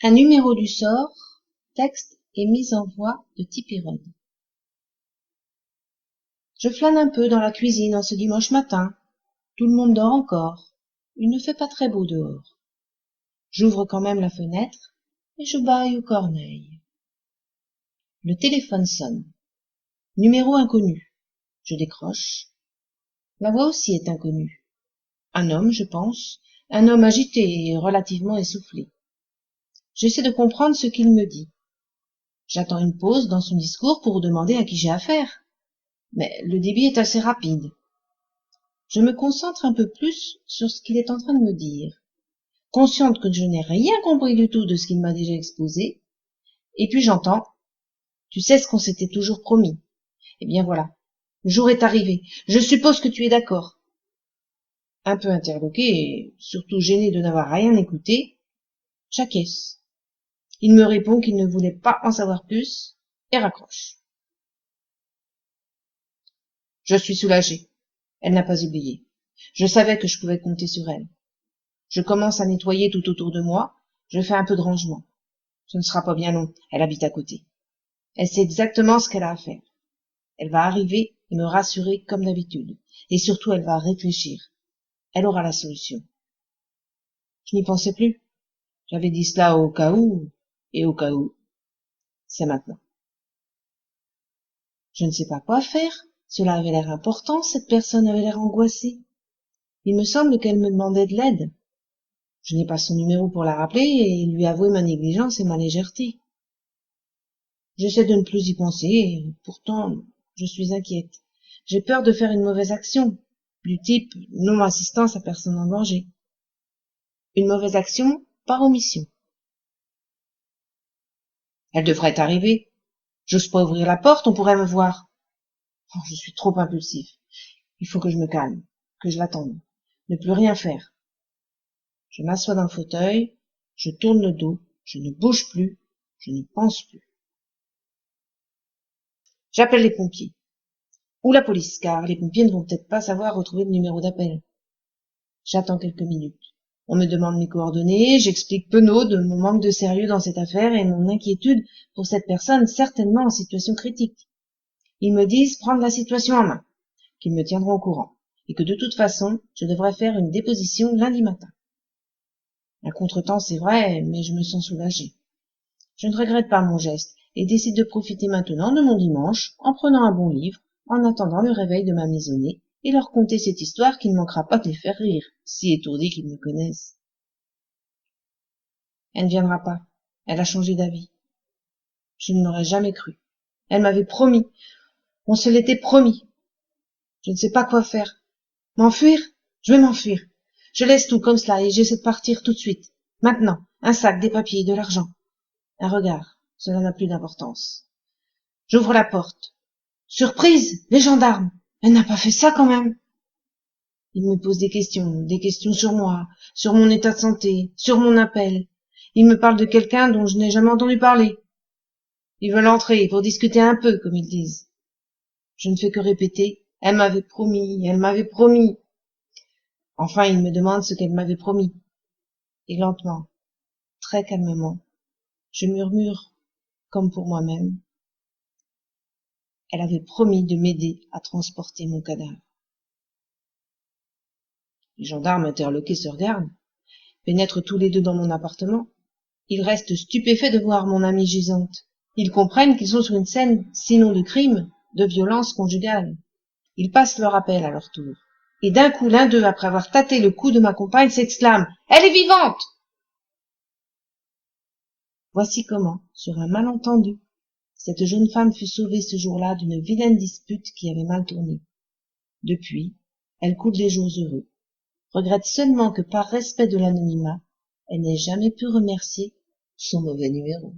Un numéro du sort, texte et mise en voix de Tipirone. Je flâne un peu dans la cuisine en ce dimanche matin. Tout le monde dort encore. Il ne fait pas très beau dehors. J'ouvre quand même la fenêtre et je bâille aux corneilles. Le téléphone sonne. Numéro inconnu. Je décroche. La voix aussi est inconnue. Un homme, je pense. Un homme agité et relativement essoufflé. J'essaie de comprendre ce qu'il me dit. J'attends une pause dans son discours pour demander à qui j'ai affaire. Mais le débit est assez rapide. Je me concentre un peu plus sur ce qu'il est en train de me dire, consciente que je n'ai rien compris du tout de ce qu'il m'a déjà exposé, et puis j'entends « Tu sais ce qu'on s'était toujours promis. Eh bien voilà, le jour est arrivé, je suppose que tu es d'accord. » Un peu interloqué et surtout gêné de n'avoir rien écouté, j'acquiesce. Il me répond qu'il ne voulait pas en savoir plus et raccroche. Je suis soulagé. Elle n'a pas oublié. Je savais que je pouvais compter sur elle. Je commence à nettoyer tout autour de moi. Je fais un peu de rangement. Ce ne sera pas bien long. Elle habite à côté. Elle sait exactement ce qu'elle a à faire. Elle va arriver et me rassurer comme d'habitude. Et surtout, elle va réfléchir. Elle aura la solution. Je n'y pensais plus. J'avais dit cela au cas où, et au cas où. C'est maintenant. Je ne sais pas quoi faire. Cela avait l'air important. Cette personne avait l'air angoissée. Il me semble qu'elle me demandait de l'aide. Je n'ai pas son numéro pour la rappeler et lui avouer ma négligence et ma légèreté. J'essaie de ne plus y penser et pourtant je suis inquiète. J'ai peur de faire une mauvaise action, du type non-assistance à personne en danger. Une mauvaise action par omission. Elle devrait arriver. J'ose pas ouvrir la porte, on pourrait me voir. Oh, je suis trop impulsif. Il faut que je me calme, que je l'attende. Ne plus rien faire. Je m'assois dans le fauteuil, je tourne le dos, je ne bouge plus, je ne pense plus. J'appelle les pompiers. Ou la police, car les pompiers ne vont peut-être pas savoir retrouver le numéro d'appel. J'attends quelques minutes. On me demande mes coordonnées, j'explique penaud de mon manque de sérieux dans cette affaire et mon inquiétude pour cette personne certainement en situation critique. Ils me disent prendre la situation en main, qu'ils me tiendront au courant, et que de toute façon, je devrais faire une déposition lundi matin. Un contretemps, c'est vrai, mais je me sens soulagée. Je ne regrette pas mon geste et décide de profiter maintenant de mon dimanche en prenant un bon livre, en attendant le réveil de ma maisonnée et leur conter cette histoire qui ne manquera pas de les faire rire, si étourdis qu'ils me connaissent. Elle ne viendra pas. Elle a changé d'avis. Je ne l'aurais jamais cru. Elle m'avait promis. On se l'était promis. Je ne sais pas quoi faire. M'enfuir? Je vais m'enfuir. Je laisse tout comme cela et j'essaie de partir tout de suite. Maintenant, un sac, des papiers, de l'argent. Un regard. Cela n'a plus d'importance. J'ouvre la porte. Surprise! Les gendarmes! Elle n'a pas fait ça quand même! Ils me posent des questions sur moi, sur mon état de santé, sur mon appel. Ils me parlent de quelqu'un dont je n'ai jamais entendu parler. Ils veulent entrer pour discuter un peu, comme ils disent. Je ne fais que répéter. Elle m'avait promis, elle m'avait promis. Enfin, ils me demandent ce qu'elle m'avait promis. Et lentement, très calmement, je murmure, comme pour moi-même. Elle avait promis de m'aider à transporter mon cadavre. Les gendarmes interloqués se regardent, pénètrent tous les deux dans mon appartement. Ils restent stupéfaits de voir mon amie gisante. Ils comprennent qu'ils sont sur une scène, sinon de crime, de violence conjugale. Ils passent leur appel à leur tour. Et d'un coup, l'un d'eux, après avoir tâté le cou de ma compagne, s'exclame « Elle est vivante !» Voici comment, sur un malentendu, cette jeune femme fut sauvée ce jour-là d'une vilaine dispute qui avait mal tourné. Depuis, elle coule des jours heureux, regrette seulement que par respect de l'anonymat, elle n'ait jamais pu remercier son mauvais numéro.